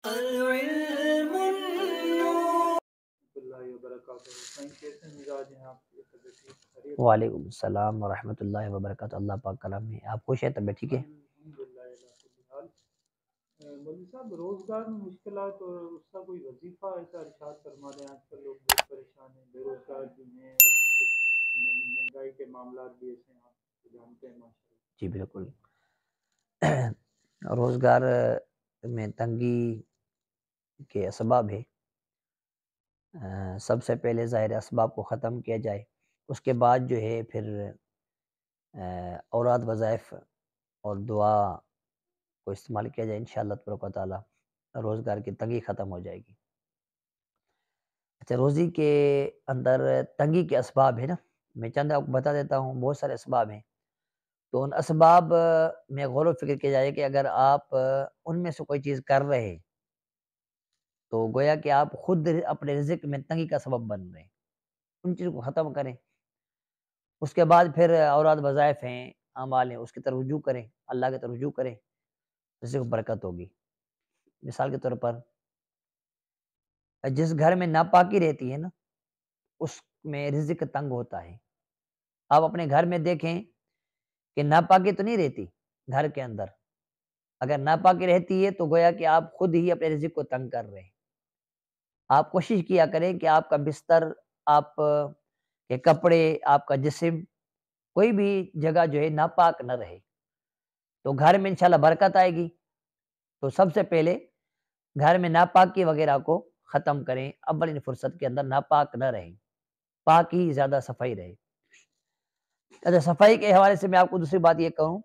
العلم النور۔ اللہ وبرکاتہ۔ سائن کیسے مزاج ہیں آپ کے؟ طبیعت ٹھیک؟ خیریت؟ وعلیکم السلام ورحمۃ اللہ وبرکاتہ۔ اللہ پاک کلام میں آپ خوش ہیں؟ طبیعت ٹھیک ہے؟ الحمدللہ اللہ کل حال۔ مولوی صاحب، روزگار میں مشکلات اور اس کا کوئی وظیفہ ایسا ارشاد فرما دیں۔ آج کل لوگ بہت پریشان ہیں، بے روزگار بھی ہیں، اور مہنگائی کے معاملات بھی ایسے ہیں، آپ جانتے ہیں ماشاء اللہ۔ جی بالکل۔ روزگار میں تنگی کے اسباب ہے، سب سے پہلے ظاہر اسباب کو ختم کیا جائے، اس کے بعد جو ہے پھر اوراد وظائف اور دعا کو استعمال کیا جائے، انشاءاللہ تبارک و تعالی روزگار کی تنگی ختم ہو جائے گی۔ اچھا، روزی کے اندر تنگی کے اسباب ہے نا، میں چند آپ کو بتا دیتا ہوں، بہت سارے اسباب ہیں، تو ان اسباب میں غور و فکر کیا جائے کہ اگر آپ ان میں سے کوئی چیز کر رہے ہیں تو گویا کہ آپ خود اپنے رزق میں تنگی کا سبب بن رہے ہیں، ان چیزوں کو ختم کریں۔ اس کے بعد پھر اوراد وظائف ہیں، اعمال ہیں، اس کی طرف رجوع کریں، اللہ کی طرف رجوع کریں، رزق میں برکت ہوگی۔ مثال کے طور پر جس گھر میں ناپاکی رہتی ہے نا، اس میں رزق تنگ ہوتا ہے۔ آپ اپنے گھر میں دیکھیں کہ ناپاکی تو نہیں رہتی گھر کے اندر، اگر ناپاکی رہتی ہے تو گویا کہ آپ خود ہی اپنے رزق کو تنگ کر رہے ہیں۔ آپ کوشش کیا کریں کہ آپ کا بستر، آپ کے کپڑے، آپ کا جسم، کوئی بھی جگہ جو ہے ناپاک نہ رہے، تو گھر میں انشاءاللہ برکت آئے گی۔ تو سب سے پہلے گھر میں ناپاکی وغیرہ کو ختم کریں، اولین فرصت کے اندر ناپاک نہ رہیں، پاک ہی زیادہ صفائی رہے۔ اچھا، صفائی کے حوالے سے میں آپ کو دوسری بات یہ کہوں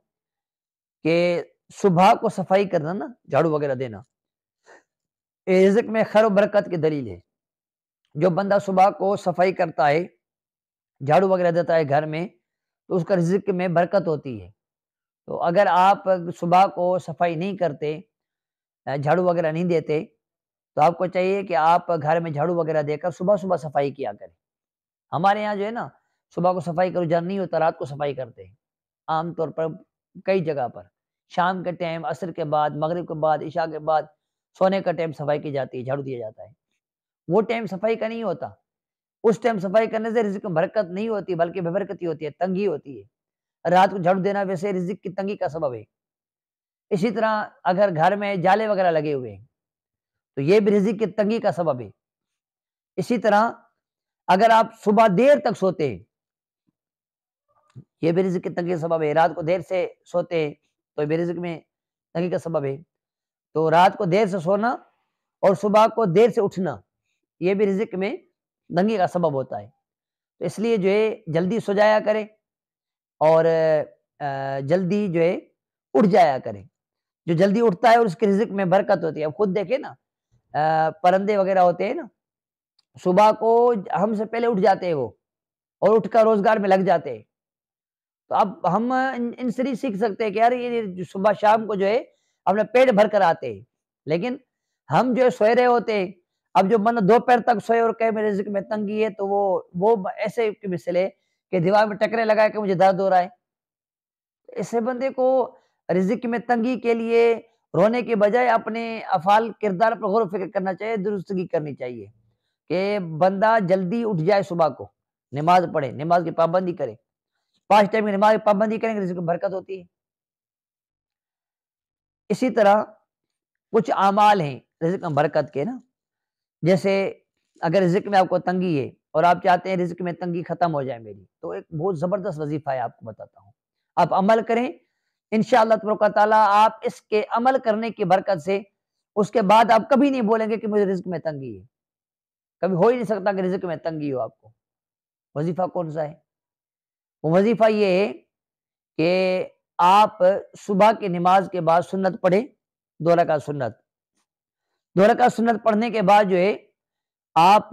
کہ صبح کو صفائی کرنا نا، جھاڑو وغیرہ دینا، رزق میں خیر و برکت کی دلیل ہے۔ جو بندہ صبح کو صفائی کرتا ہے، جھاڑو وغیرہ دیتا ہے گھر میں، تو اس کا رزق میں برکت ہوتی ہے۔ تو اگر آپ صبح کو صفائی نہیں کرتے، جھاڑو وغیرہ نہیں دیتے، تو آپ کو چاہیے کہ آپ گھر میں جھاڑو وغیرہ دے کر صبح صبح صفائی کیا کریں۔ ہمارے یہاں جو ہے نا، صبح کو صفائی کا رجحان نہیں ہوتا، رات کو صفائی کرتے ہیں عام طور پر کئی جگہ پر۔ شام کے ٹائم، عصر کے بعد، مغرب کے بعد، عشاء کے بعد، سونے کا ٹائم صفائی کی جاتی ہے، جھاڑو دیا جاتا ہے۔ وہ ٹائم صفائی کا نہیں ہوتا، اس ٹائم صفائی کرنے سے رزق میں برکت نہیں ہوتی، بلکہ بے برکتی ہوتی ہے، تنگی ہوتی ہے۔ رات کو جھاڑو دینا ویسے رزق کی تنگی کا سبب ہے۔ اسی طرح اگر گھر میں جالے وغیرہ لگے ہوئے ہیں تو یہ بھی رزق کی تنگی کا سبب ہے۔ اسی طرح اگر آپ صبح دیر تک سوتے ہیں، یہ بھی رزق کی تنگی کا سبب ہے۔ رات کو دیر سے سوتے ہیں تو یہ بھی رزق میں تنگی کا سبب ہے۔ تو رات کو دیر سے سونا اور صبح کو دیر سے اٹھنا، یہ بھی رزق میں تنگی کا سبب ہوتا ہے۔ تو اس لیے جو ہے جلدی سو جایا کرے اور جلدی جو ہے اٹھ جایا کرے۔ جو جلدی اٹھتا ہے اور اس کے رزق میں برکت ہوتی ہے۔ اب خود دیکھیں نا، پرندے وغیرہ ہوتے ہیں نا، صبح کو ہم سے پہلے اٹھ جاتے ہیں وہ، اور اٹھ کر روزگار میں لگ جاتے ہیں۔ تو اب ہم ان سے نہیں سیکھ سکتے کہ یار یہ صبح شام کو جو ہے اپنا پیٹ بھر کر آتے ہیں، لیکن ہم جو ہے سوئے رہے ہوتے ہیں۔ اب جو بندہ دوپہر تک سوئے اور کہے میرے رزق میں تنگی ہے، تو وہ ایسے کی مثل ہے کہ دیوار میں ٹکرے لگا کے مجھے درد ہو رہا ہے۔ ایسے بندے کو رزق میں تنگی کے لیے رونے کے بجائے اپنے افعال کردار پر غور و فکر کرنا چاہیے، درستگی کرنی چاہیے کہ بندہ جلدی اٹھ جائے، صبح کو نماز پڑھے، نماز کی پابندی کرے۔ 5 ٹائم کی نماز کی پابندی کریں گے، رزق میں برکت ہوتی ہے۔ اسی طرح کچھ اعمال ہیں رزق میں برکت کے نا، جیسے اگر رزق میں آپ کو تنگی ہے اور آپ چاہتے ہیں رزق میں تنگی ختم ہو جائے میری، تو ایک بہت زبردست وظیفہ ہے، آپ کو بتاتا ہوں، آپ عمل کریں انشاءاللہ تبارک و تعالیٰ۔ آپ اس کے عمل کرنے کی برکت سے اس کے بعد آپ کبھی نہیں بولیں گے کہ مجھے رزق میں تنگی ہے، کبھی ہو ہی نہیں سکتا کہ رزق میں تنگی ہو آپ کو۔ وظیفہ کون سا ہے؟ وہ وظیفہ یہ ہے کہ آپ صبح کی نماز کے بعد سنت پڑھیں، 2 رکعت سنت، 2 رکعت سنت پڑھنے کے بعد جو ہے آپ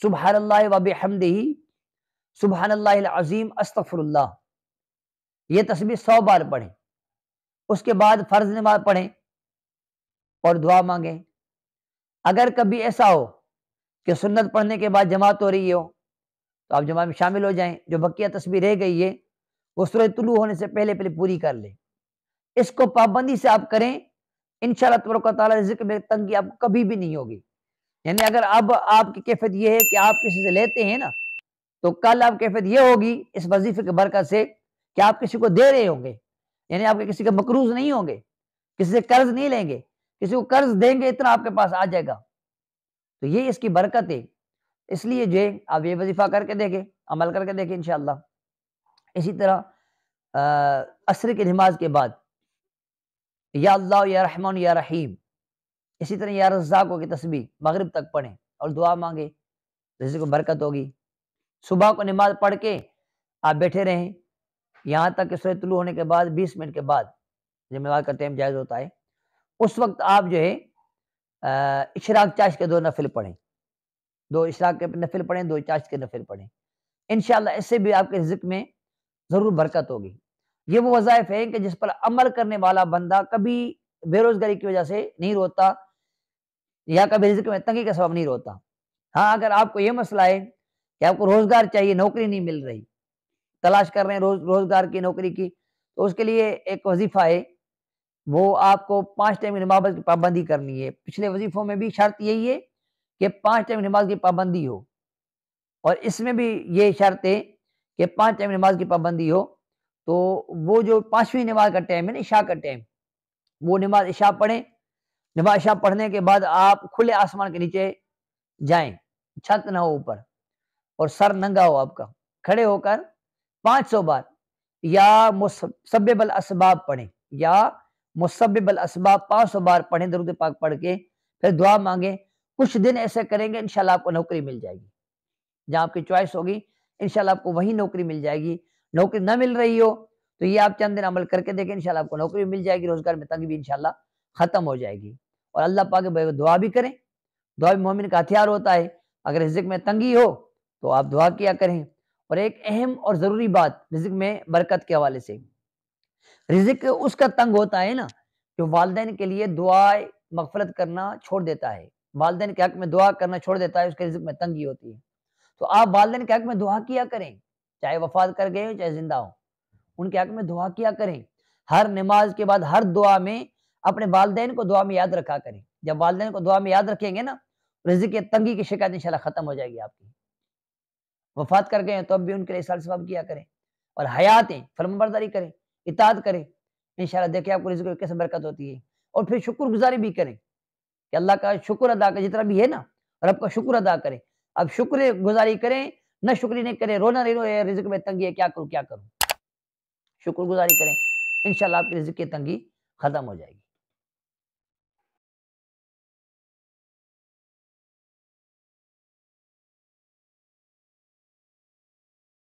سبحان اللہ و بحمدہ، سبحان اللہ العظیم، استغفر اللہ، یہ تسبیح 100 بار پڑھیں۔ اس کے بعد فرض نماز پڑھیں اور دعا مانگیں۔ اگر کبھی ایسا ہو کہ سنت پڑھنے کے بعد جماعت ہو رہی ہو تو آپ جماعت میں شامل ہو جائیں، جو بقیہ تسبیح رہ گئی ہے وہ سورج طلوع ہونے سے پہلے پوری کر لیں۔ اس کو پابندی سے آپ کریں انشاءاللہ تبارک و تعالی رزق میں تنگی آپ کو کبھی بھی نہیں ہوگی. یعنی اگر اب آپ کی کیفیت یہ ہے کہ آپ کسی سے لیتے ہیں نا، تو کل آپ کی کیفیت یہ ہوگی اس وظیفے کے برکت سے کہ آپ کسی کو دے رہے ہوں گے. یعنی آپ کے کسی کا مقروض نہیں ہوں گے، کسی سے قرض نہیں لیں گے، کسی کو قرض دیں گے اتنا آپ کے پاس آ جائے گا. تو یہ اس کی برکت ہے. اس لیے جو ہے آپ یہ وظیفہ کر کے دیکھیں، عمل کر کے دیکھیں انشاءاللہ. اسی طرح عصر کی نماز کے بعد یا اللہ یا رحمان یا رحیم، اسی طرح یا رزاق کی تسبیح مغرب تک پڑھیں اور دعا مانگیں، رزق کو برکت ہوگی. صبح کو نماز پڑھ کے آپ بیٹھے رہیں یہاں تک کہ سورج طلوع ہونے کے بعد 20 منٹ کے بعد جب نماز کا ٹائم جائز ہوتا ہے، اس وقت آپ جو ہے اشراق چاشت کے 2 نفل پڑھیں، 2 اشراق کے نفل پڑھیں، 2 چاشت کے نفل پڑھیں. انشاءاللہ اس سے بھی آپ کے رزق میں ضرور برکت ہوگی. یہ وہ وظائف ہیں کہ جس پر عمل کرنے والا بندہ کبھی بے روزگاری کی وجہ سے نہیں روتا یا کبھی رزق میں تنگی کا سبب نہیں روتا. ہاں اگر آپ کو یہ مسئلہ ہے کہ آپ کو روزگار چاہیے، نوکری نہیں مل رہی، تلاش کر رہے ہیں روزگار کی، نوکری کی، تو اس کے لیے ایک وظیفہ ہے، وہ آپ کو 5 ٹائم کی نماز کی پابندی کرنی ہے. پچھلے وظیفوں میں بھی شرط یہی ہے کہ 5 ٹائم نماز کی پابندی ہو، اور اس میں بھی یہ شرط ہے کہ 5 ٹائم نماز کی پابندی ہو. تو وہ جو 5ویں نماز کا ٹائم ہے نا، عشاء کا ٹائم، وہ نماز عشاء پڑھیں. نماز عشاء پڑھنے کے بعد آپ کھلے آسمان کے نیچے جائیں، چھت نہ ہو اوپر، اور سر ننگا ہو آپ کا، کھڑے ہو کر 500 بار یا مسبب الاسباب پڑھیں، یا مسبب الاسباب 500 بار پڑھیں، درود پاک پڑھ کے پھر دعا مانگیں. کچھ دن ایسے کریں گے انشاءاللہ آپ کو نوکری مل جائے گی. جہاں آپ کی چوائس ہوگی انشاءاللہ آپ کو وہی نوکری مل جائے گی. نوکری نہ مل رہی ہو تو یہ آپ چند دن عمل کر کے دیکھیں، انشاءاللہ آپ کو نوکری مل جائے گی، روزگار میں تنگی بھی انشاءاللہ ختم ہو جائے گی. اور اللہ پاک دعا بھی کریں، دعا بھی مومن کا ہتھیار ہوتا ہے. اگر رزق میں تنگی ہو تو آپ دعا کیا کریں. اور ایک اہم اور ضروری بات رزق میں برکت کے حوالے سے، رزق اس کا تنگ ہوتا ہے نا جو والدین کے لیے دعا مغفرت کرنا چھوڑ دیتا ہے، والدین کے حق میں دعا کرنا چھوڑ دیتا ہے، اس کے رزق میں تنگی ہوتی ہے. تو آپ والدین کے حق میں دعا کیا کریں، چاہے وفات کر گئے ہو چاہے زندہ ہو، ان کے حق میں دعا کیا کریں. ہر نماز کے بعد ہر دعا میں اپنے والدین کو دعا میں یاد رکھا کریں. جب والدین کو دعا میں یاد رکھیں گے نا، رزق کی تنگی کی شکایت انشاءاللہ ختم ہو جائے گی آپ کی. وفات کر گئے ہیں تو اب بھی ان کے لیے احسان ثواب کیا کریں، اور حیات ہیں فرمانبرداری کریں، اطاعت کریں. انشاءاللہ دیکھیں آپ کو رزق میں کیسے برکت ہوتی ہے. اور پھر شکر گزاری بھی کریں کہ اللہ کا شکر ادا کریں، جتنا بھی ہے نا رب کا شکر ادا کریں. اب شکر گزاری کریں، نہ شکری نہیں کریں، رونا نہیں رو، رزق میں تنگی ہے، کیا کروں کیا کروں. شکر گزاری کریں، انشاءاللہ آپ کی رزق کی تنگی ختم ہو جائے گی.